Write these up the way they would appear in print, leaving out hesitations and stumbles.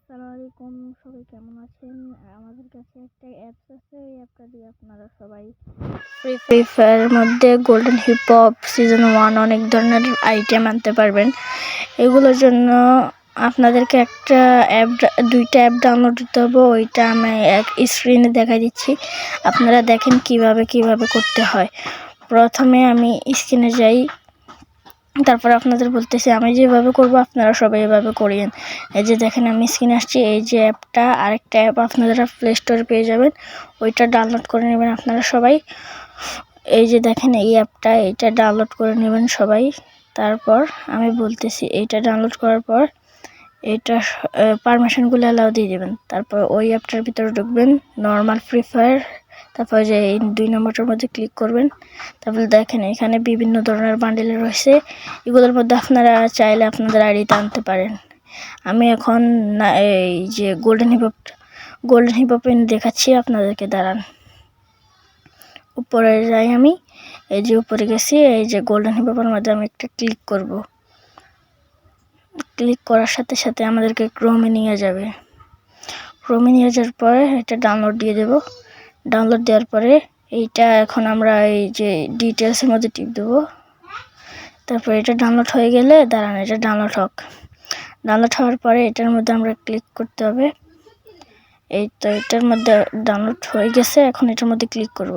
আসসালামু আলাইকুম, সবাই কেমন আছেন? আমাদের কাছে একটা অ্যাপস আছে, ওই অ্যাপটা দিয়ে আপনারা সবাই ফ্রি ফায়ারের মধ্যে গোল্ডেন হিপ-হপ সিজন 1 অনেক ধরনের আইটেম আনতে পারবেন। এগুলোর জন্য আপনাদেরকে দুইটা অ্যাপ ডাউনলোড দিতে হবে। ওইটা আমি এক স্ক্রিনে দেখা দিচ্ছি, আপনারা দেখেন কিভাবে করতে হয়। প্রথমে আমি স্ক্রিনে যাই, তারপর আপনাদের বলতেছি আমি যেভাবে করব আপনারা সবাই এভাবে করিয়েন। এই যে দেখেন আমি স্ক্রিনে আসছি, এই যে অ্যাপটা, আরেকটা অ্যাপ আপনারা প্লে স্টোরে পেয়ে যাবেন, ওইটা ডাউনলোড করে নেবেন আপনারা সবাই। এই যে দেখেন এই অ্যাপটা, এইটা ডাউনলোড করে নেবেন সবাই। তারপর আমি বলতেছি এইটা ডাউনলোড করার পর এইটা পারমিশনগুলো অ্যালাউ দিয়ে দেবেন। তারপর ওই অ্যাপটার ভিতরে ঢুকবেন, নর্মাল ফ্রি ফায়ার, তারপর যে এই 2 নম্বরটার মধ্যে ক্লিক করবেন। তারপরে দেখেন এখানে বিভিন্ন ধরনের বান্ডেল রয়েছে, এগুলোর মধ্যে আপনারা চাইলে আপনাদের আইডিতে আনতে পারেন। আমি এখন না এই যে গোল্ডেন হিপ হপ দেখাচ্ছি আপনাদেরকে, দাঁড়ান। উপরে যাই আমি, এই যে উপরে গেছি, এই যে গোল্ডেন হিপ হপের মধ্যে আমি একটা ক্লিক করব। ক্লিক করার সাথে সাথে আমাদেরকে ক্রোমে নিয়ে যাবে। ক্রোমে নিয়ে যাওয়ার পরে এটা ডাউনলোড দিয়ে দেব। ডাউনলোড দেওয়ার পরে এইটা এখন আমরা এই যে ডিটেলসের মধ্যে টিপ দেবো। তারপর এটা ডাউনলোড হয়ে গেলে দাঁড়ান, এটা ডাউনলোড হোক। ডাউনলোড হওয়ার পরে এটার মধ্যে আমরা ক্লিক করতে হবে। এই তো এটার মধ্যে ডাউনলোড হয়ে গেছে, এখন এটার মধ্যে ক্লিক করব।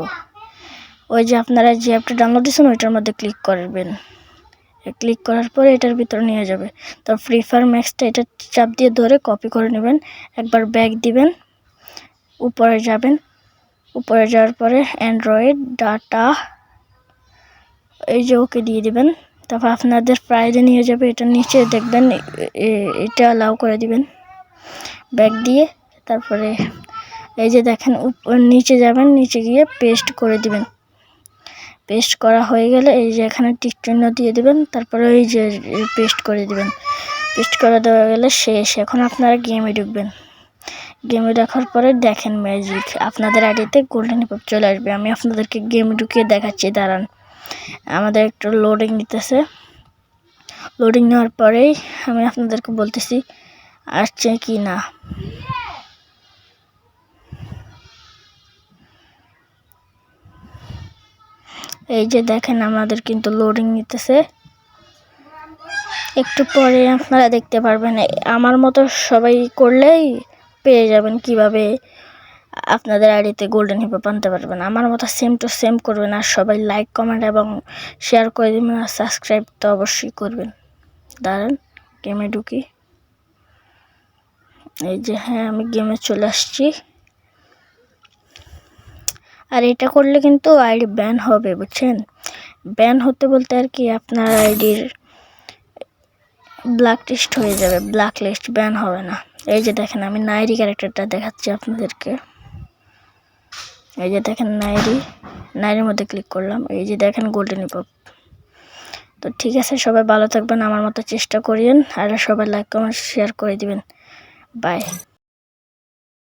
ওই যে আপনারা যে অ্যাপটা ডাউনলোড দিয়েছেন ওইটার মধ্যে ক্লিক করবেন। ক্লিক করার পরে এটার ভিতরে নিয়ে যাবে। তো ফ্রি ফায়ার ম্যাক্সটা এটা চাপ দিয়ে ধরে কপি করে নেবেন, একবার ব্যাক দিবেন, উপরে যাবেন। উপরে যাওয়ার পরে অ্যান্ড্রয়েড ডাটা, এই যে ওকে দিয়ে দিবেন। তারপর আপনাদের প্রাইজে নিয়ে যাবে, এটা নিচে দেখবেন, এটা অ্যালাউ করে দিবেন ব্যাক দিয়ে। তারপরে এই যে দেখেন নিচে যাবেন, নিচে গিয়ে পেস্ট করে দিবেন। পেস্ট করা হয়ে গেলে এই যে এখানে টিক চিহ্ন দিয়ে দিবেন, তারপরে এই যে পেস্ট করে দিবেন। পেস্ট করে দেওয়া গেলে শেষ। এখন আপনারা গেমে ঢুকবেন। গেমে দেখার পরে দেখেন ম্যাজিক, আপনাদের আইডিতে গোল্ডেন হিপ হপ চলে আসবে। আমি আপনাদেরকে গেমে ঢুকিয়ে দেখাচ্ছি, দাঁড়ান। আমাদের একটু লোডিং নিতেছে। লোডিং নেওয়ার পরেই আমি আপনাদেরকে বলতেছি আসছে কি না। এই যে দেখেন আমাদের কিন্তু লোডিং নিতেছে, একটু পরে আপনারা দেখতে পারবেন। আমার মতো সবাই করলেই পেয়ে যাবেন কিভাবে আপনাদের আইডিতে গোল্ডেন হিপ হপ আনতে পারবেন। আমার মতো সেম টু সেম করবেন, আর সবাই লাইক কমেন্ট এবং শেয়ার করে দেবেন, আর সাবস্ক্রাইব তো অবশ্যই করবেন। দাঁড়ান গেমে ঢুকি। এই যে হ্যাঁ, আমি গেমে চলে আসছি। আর এটা করলে কিন্তু আইডি ব্যান হবে, বুঝছেন? ব্যান হতে বলতে আর কি, আপনার আইডির ব্ল্যাক লিস্ট হয়ে যাবে, ব্ল্যাক লিস্ট, ব্যান হবে না। এই যে দেখেন আমি নাইরি ক্যারেক্টারটা দেখাচ্ছি আপনাদেরকে। এই যে দেখেন নাইরির মধ্যে ক্লিক করলাম, এই যে দেখেন গোল্ডেন হিপ হপ। তো ঠিক আছে, সবাই ভালো থাকবেন, আমার মতো চেষ্টা করিয়েন, আর সবাই লাইক কমেন্ট শেয়ার করে দিবেন। বাই।